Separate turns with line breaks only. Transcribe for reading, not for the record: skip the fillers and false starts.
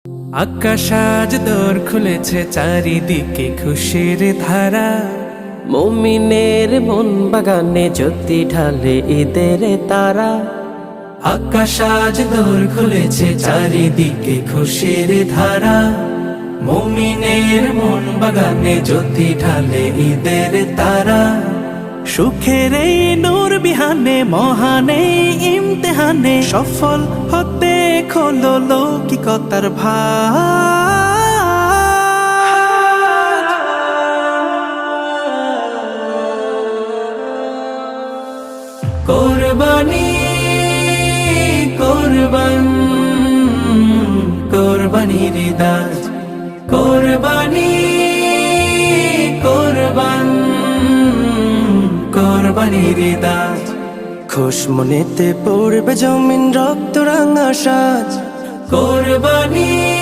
আকাশ আজ দোর খুলেছে, চারিদিকে খুশির ধারা।
মুমিনের মন বাগানে জ্যোতি ঢালে ঈদের তারা।
আকাশ আজ দোর খুলেছে, চারিদিকে খুশির ধারা। মুমিনের মন বাগানে জ্যোতি ঢালে ঈদের তারা। সুখের এই নূর বিহানে, মহানে ইমতেহানে, সফল হতে খোলো লৌকিকতার ভাগ। কোরবানি কোরবান কোরবানির দাস, কোরবানি কোরবান কোরবানির দাস।
খুশ মনেতে পড়বে জমিন রক্ত রাঙা সাজ।
কোরবানি